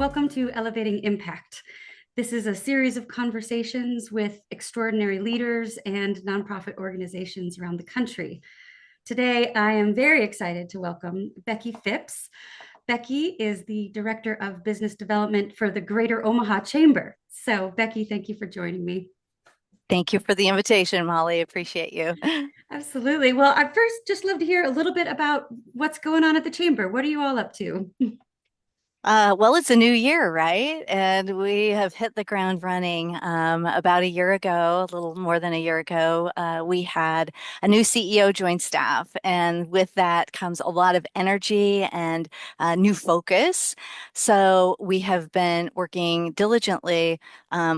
Welcome to Elevating Impact. This is a series of conversations with extraordinary leaders and nonprofit organizations around the country. Today, I am very excited to welcome Becky Phipps. Becky is the Director of Business Development for the Greater Omaha Chamber. So, Becky, thank you for joining me. Thank you for the invitation, Molly. Appreciate you. Absolutely. Well, I first just love to hear a little bit about what's going on at the Chamber. What are you all up to? Well, it's a new year, right? And we have hit the ground running. About a year ago, a little more than a year ago, we had a new CEO join staff. And with that comes a lot of energy and new focus. So we have been working diligently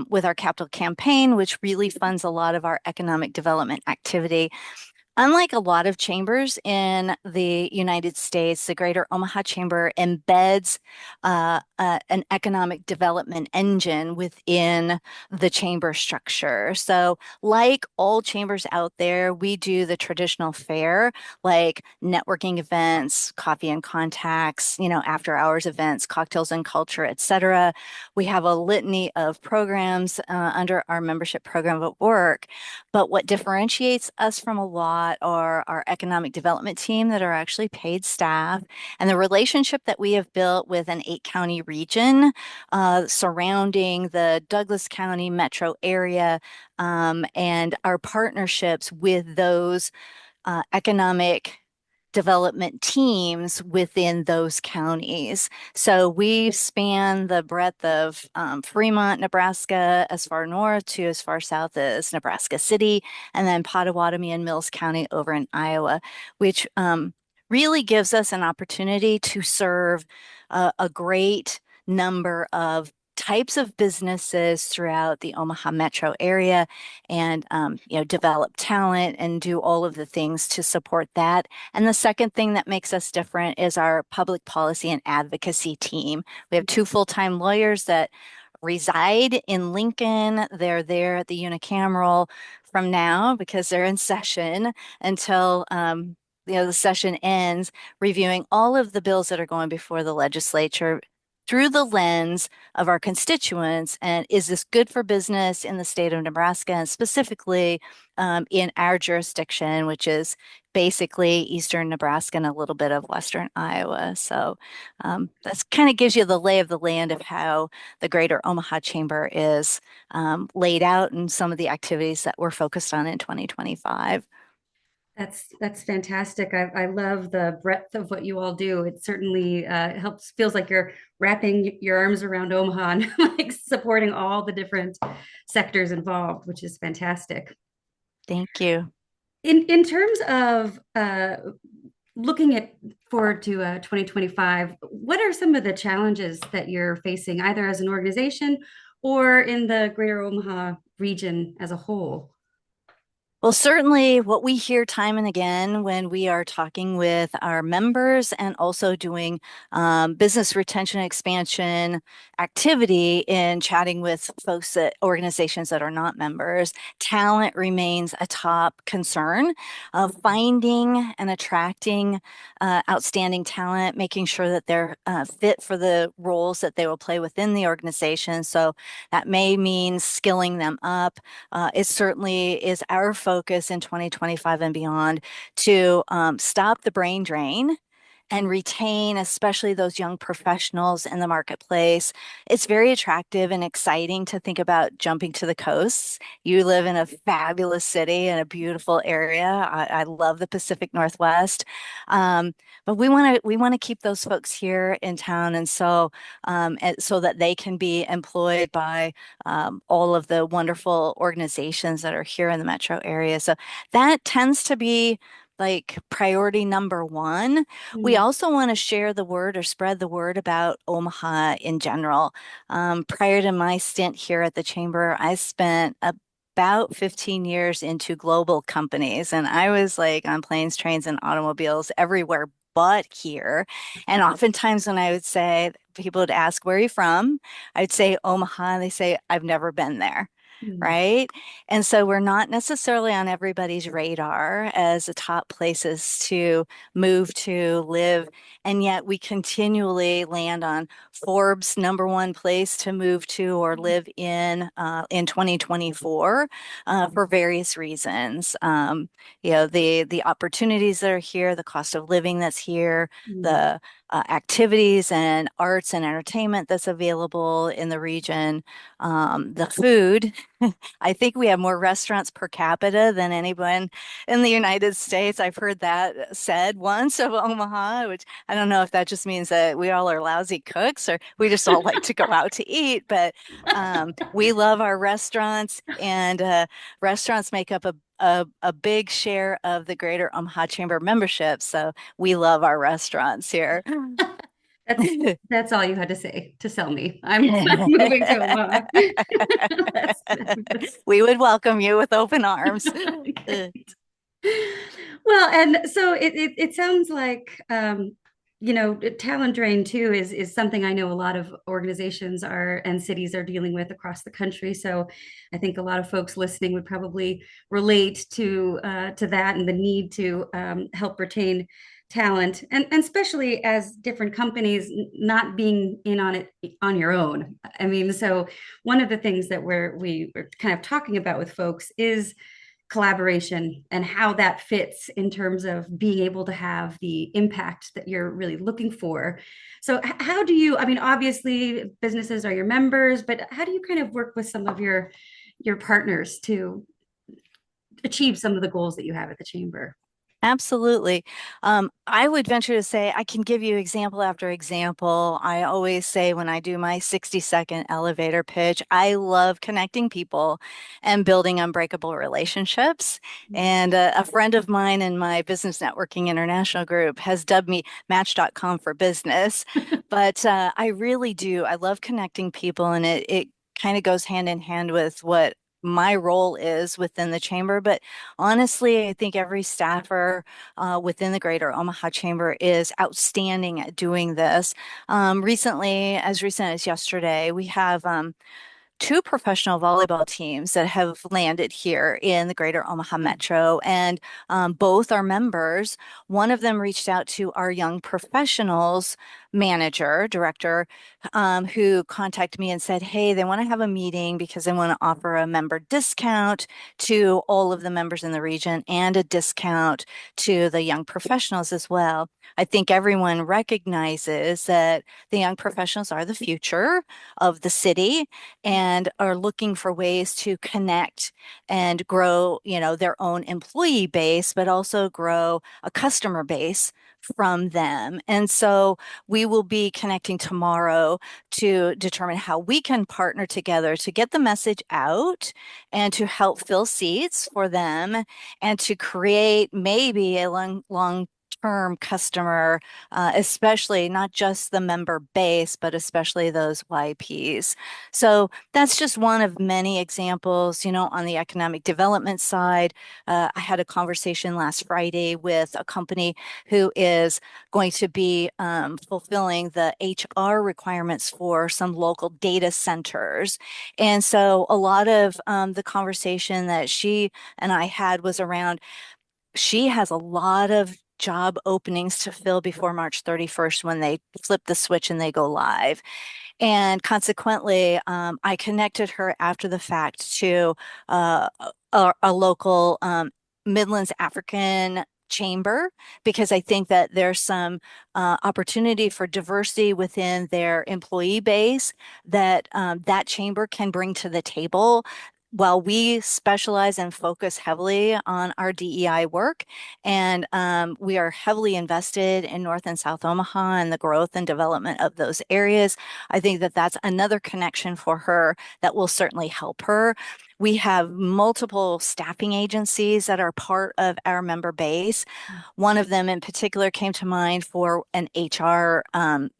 with our capital campaign, which really funds a lot of our economic development activity. Unlike a lot of chambers in the United States, the Greater Omaha Chamber embeds an economic development engine within the chamber structure. So, like all chambers out there, we do the traditional fare, like networking events, coffee and contacts, after hours events, cocktails and culture, etc. We have a litany of programs under our membership program of work. But what differentiates us from a lot are our economic development team that are actually paid staff and the relationship that we have built with an 8 county region surrounding the Douglas County metro area and our partnerships with those economic development teams within those counties. So we span the breadth of Fremont, Nebraska, as far north to as far south as Nebraska City, and then Pottawatomie and Mills County over in Iowa, which really gives us an opportunity to serve a great number of types of businesses throughout the Omaha metro area and develop talent and do all of the things to support that. And the second thing that makes us different is our public policy and advocacy team. We have two full-time lawyers that reside in Lincoln. They're there at the unicameral from now because they're in session until the session ends, reviewing all of the bills that are going before the legislature through the lens of our constituents. And is this good for business in the state of Nebraska and specifically in our jurisdiction, which is basically eastern Nebraska and a little bit of western Iowa. So that's kind of gives you the lay of the land of how the Greater Omaha Chamber is laid out and some of the activities that we're focused on in 2025. That's fantastic. I love the breadth of what you all do. It certainly helps, feels like you're wrapping your arms around Omaha and like supporting all the different sectors involved, which is fantastic. Thank you. In terms of looking at forward to 2025, what are some of the challenges that you're facing, either as an organization or in the Greater Omaha region as a whole? Well, certainly what we hear time and again when we are talking with our members and also doing business retention expansion activity in chatting with folks at organizations that are not members, talent remains a top concern of finding and attracting outstanding talent, making sure that they're fit for the roles that they will play within the organization. So that may mean skilling them up. It certainly is our focus in 2025 and beyond to stop the brain drain and retain, especially those young professionals in the marketplace. It's very attractive and exciting to think about jumping to the coasts. You live in a fabulous city and a beautiful area. I love the Pacific Northwest. But we want to keep those folks here in town, and so that they can be employed by all of the wonderful organizations that are here in the metro area. So that tends to be like priority number one. We Mm. also want to share the word or spread the word about Omaha in general. Prior to my stint here at the Chamber, I spent about 15 years into global companies, and I was like on planes, trains, and automobiles everywhere but here. And oftentimes when I would say, people would ask, where are you from? I'd say Omaha, and they say, I've never been there. Mm. right? And so we're not necessarily on everybody's radar as the top places to move to live. And yet we continually land on Forbes #1 place to move to or live in 2024 for various reasons. The opportunities that are here, the cost of living that's here, Mm. the activities and arts and entertainment that's available in the region, the food. I think we have more restaurants per capita than anyone in the United States. I've heard that said once of Omaha, which I don't know if that just means that we all are lousy cooks or we just all like to go out to eat, but we love our restaurants, and restaurants make up a big share of the Greater Omaha Chamber membership. So we love our restaurants here. That's that's all you had to say to sell me. I'm moving to Omaha. That's We would welcome you with open arms. great. Well, and so it sounds like talent drain too is something I know a lot of organizations are and cities are dealing with across the country. So I think a lot of folks listening would probably relate to that and the need to help retain talent, and especially as different companies not being in on it on your own. I mean, so one of the things that we're kind of talking about with folks is collaboration and how that fits in terms of being able to have the impact that you're really looking for. So how do you, I mean, obviously businesses are your members, but how do you kind of work with some of your partners to achieve some of the goals that you have at the chamber? Absolutely. I would venture to say I can give you example after example. I always say when I do my 60-second elevator pitch, I love connecting people and building unbreakable relationships. And a friend of mine in my Business Networking International group has dubbed me Match.com for business. But I really do. I love connecting people, and it kind of goes hand in hand with what my role is within the chamber. But honestly, I think every staffer within the Greater Omaha Chamber is outstanding at doing this. Recently, as recent as yesterday, we have two professional volleyball teams that have landed here in the Greater Omaha Metro, and both are members. One of them reached out to our young professionals director, who contacted me and said, hey, they want to have a meeting because they want to offer a member discount to all of the members in the region and a discount to the young professionals as well. I think everyone recognizes that the young professionals are the future of the city and are looking for ways to connect and grow, their own employee base, but also grow a customer base from them. And so we will be connecting tomorrow to determine how we can partner together to get the message out and to help fill seats for them and to create maybe a long term customer, especially not just the member base, but especially those YPs. So that's just one of many examples, on the economic development side. I had a conversation last Friday with a company who is going to be fulfilling the HR requirements for some local data centers. And so a lot of the conversation that she and I had was around she has a lot of job openings to fill before March 31st when they flip the switch and they go live. And consequently, I connected her after the fact to uh, a local Midlands African chamber because I think that there's some opportunity for diversity within their employee base that that chamber can bring to the table. While we specialize and focus heavily on our DEI work, and we are heavily invested in North and South Omaha and the growth and development of those areas, I think that that's another connection for her that will certainly help her. We have multiple staffing agencies that are part of our member base. One of them in particular came to mind for an HR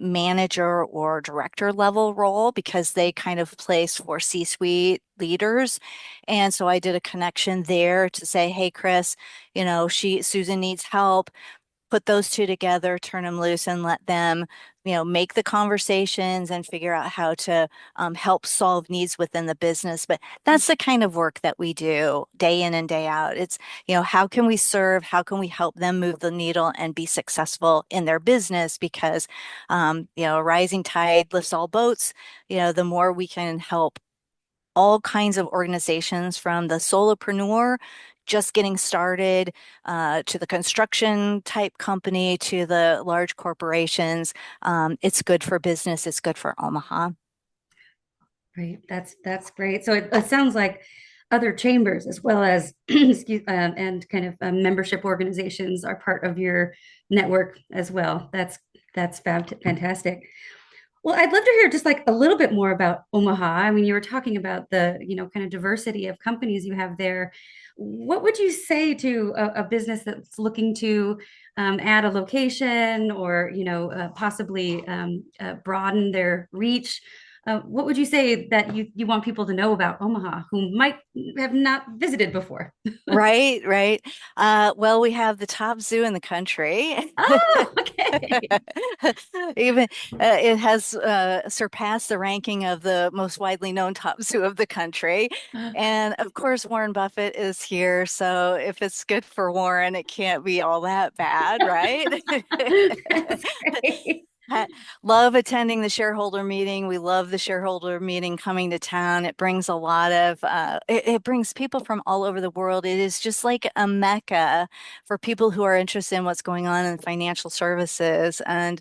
manager or director level role because they kind of place for C-suite leaders. And so I did a connection there to say, hey, Chris, Susan needs help. put those two together, turn them loose, and let them, make the conversations and figure out how to help solve needs within the business. But that's the kind of work that we do day in and day out. It's, how can we serve? How can we help them move the needle and be successful in their business? Because, a rising tide lifts all boats. The more we can help all kinds of organizations from the solopreneur just getting started to the construction type company to the large corporations. It's good for business. It's good for Omaha. Right. That's great. So it sounds like other chambers as well as and kind of membership organizations are part of your network as well. That's fantastic. Well, I'd love to hear just like a little bit more about Omaha. I mean, you were talking about the, kind of diversity of companies you have there. What would you say to a business that's looking to add a location or, possibly broaden their reach? What would you say that you want people to know about Omaha who might have not visited before? Right, right. Well, we have the top zoo in the country. Oh, okay. Even it has surpassed the ranking of the most widely known top zoo of the country. And of course, Warren Buffett is here. So if it's good for Warren, it can't be all that bad, right? That's great. I love attending the shareholder meeting. We love the shareholder meeting coming to town. It brings a lot of, it brings people from all over the world. It is just like a mecca for people who are interested in what's going on in financial services. And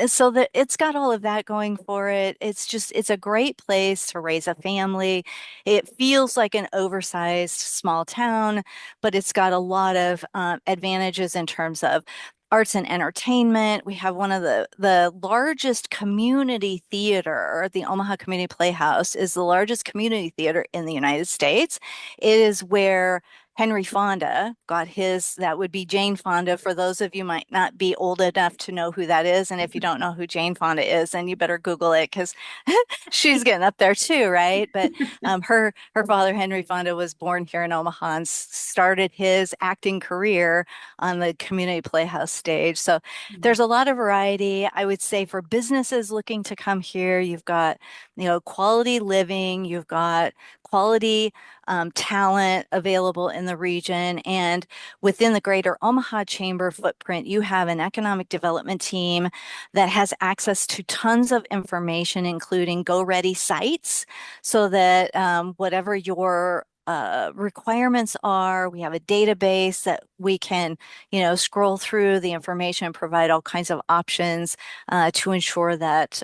so that it's got all of that going for it. It's a great place to raise a family. It feels like an oversized small town, but it's got a lot of advantages in terms of arts and entertainment. We have one of the largest community theater. The Omaha Community Playhouse is the largest community theater in the United States. It is where Henry Fonda got his, that would be Jane Fonda. For those of you might not be old enough to know who that is. And if you don't know who Jane Fonda is, then you better Google it because she's getting up there too, right? But her father, Henry Fonda, was born here in Omaha and started his acting career on the community playhouse stage. So there's a lot of variety. I would say for businesses looking to come here, you've got, quality living, you've got quality talent available in the region. And within the greater Omaha Chamber footprint, you have an economic development team that has access to tons of information, including go-ready sites, so that whatever your requirements are. We have a database that we can, scroll through the information and provide all kinds of options to ensure that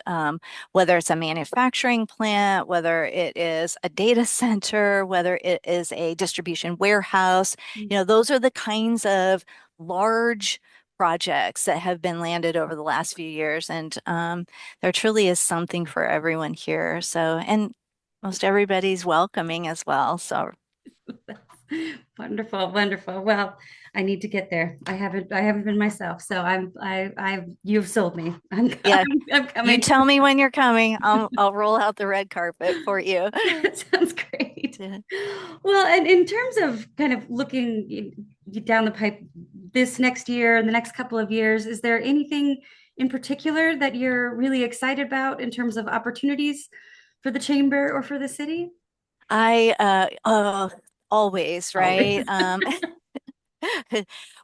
whether it's a manufacturing plant, whether it is a data center, whether it is a distribution warehouse, those are the kinds of large projects that have been landed over the last few years. And there truly is something for everyone here. So, and most everybody's welcoming as well. So Wonderful, wonderful. Well, I need to get there. I haven't been myself, so you've sold me. yeah, I'm you coming. tell me when you're coming. I'll roll out the red carpet for you. That sounds great. Yeah. Well, and in terms of kind of looking down the pipe this next year and the next couple of years, is there anything in particular that you're really excited about in terms of opportunities for the chamber or for the city? I always, right? Always.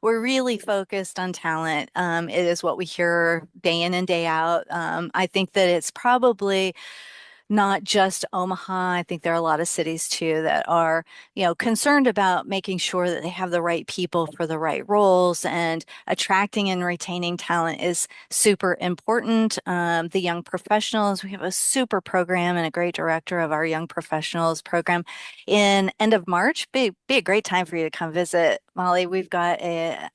We're really focused on talent. It is what we hear day in and day out. I think that it's probably not just Omaha. I think there are a lot of cities too that are, concerned about making sure that they have the right people for the right roles, and attracting and retaining talent is super important. The young professionals, we have a super program and a great director of our young professionals program in end of March. Be a great time for you to come visit. Molly, we've got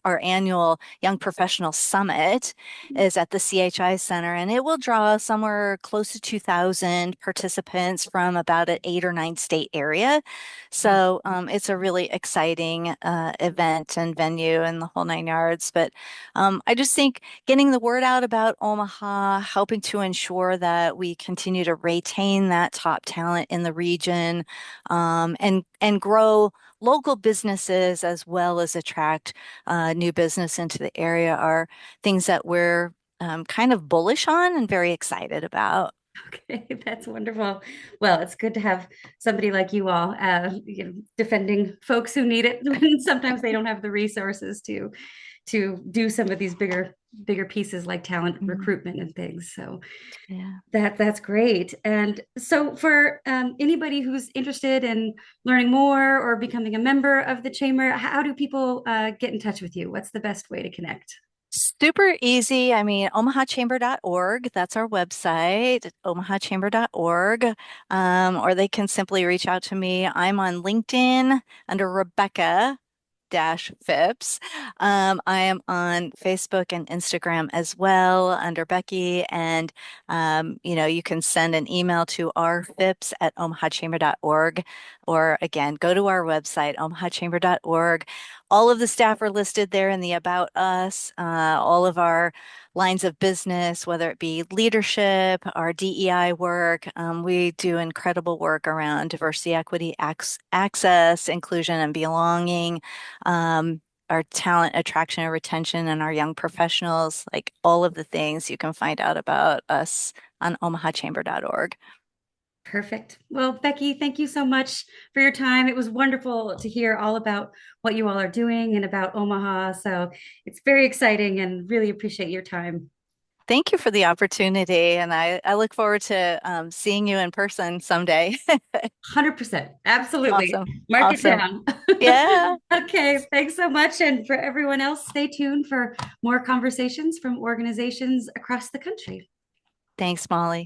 our annual Young Professional Summit is at the CHI Center, and it will draw somewhere close to 2,000 participants from about an 8 or 9 state area. So it's a really exciting event and venue and the whole 9 yards. But I just think getting the word out about Omaha, helping to ensure that we continue to retain that top talent in the region, and grow local businesses as well as attract new business into the area are things that we're kind of bullish on and very excited about. Okay, that's wonderful. Well, it's good to have somebody like you all, defending folks who need it when sometimes they don't have the resources to do some of these bigger pieces like talent Mhm. recruitment and things. So Yeah. that's great. And so for anybody who's interested in learning more or becoming a member of the chamber, how do people get in touch with you? What's the best way to connect? Super easy. I mean, omahachamber.org, that's our website, omahachamber.org. Or they can simply reach out to me. I'm on LinkedIn under Rebecca Phipps. I am on Facebook and Instagram as well under Becky. And, you can send an email to rphipps@omahachamber.org. Or again, go to our website, omahachamber.org. All of the staff are listed there in the About Us, all of our lines of business, whether it be leadership, our DEI work. We do incredible work around diversity, equity, access, inclusion, and belonging, our talent attraction and retention, and our young professionals, like all of the things you can find out about us on omahachamber.org. Perfect. Well, Becky, thank you so much for your time. It was wonderful to hear all about what you all are doing and about Omaha. So it's very exciting and really appreciate your time. Thank you for the opportunity, and I look forward to seeing you in person someday. 100%. Absolutely. Awesome. Mark it Awesome. down. Yeah. Okay. Thanks so much. And for everyone else, stay tuned for more conversations from organizations across the country. Thanks, Molly.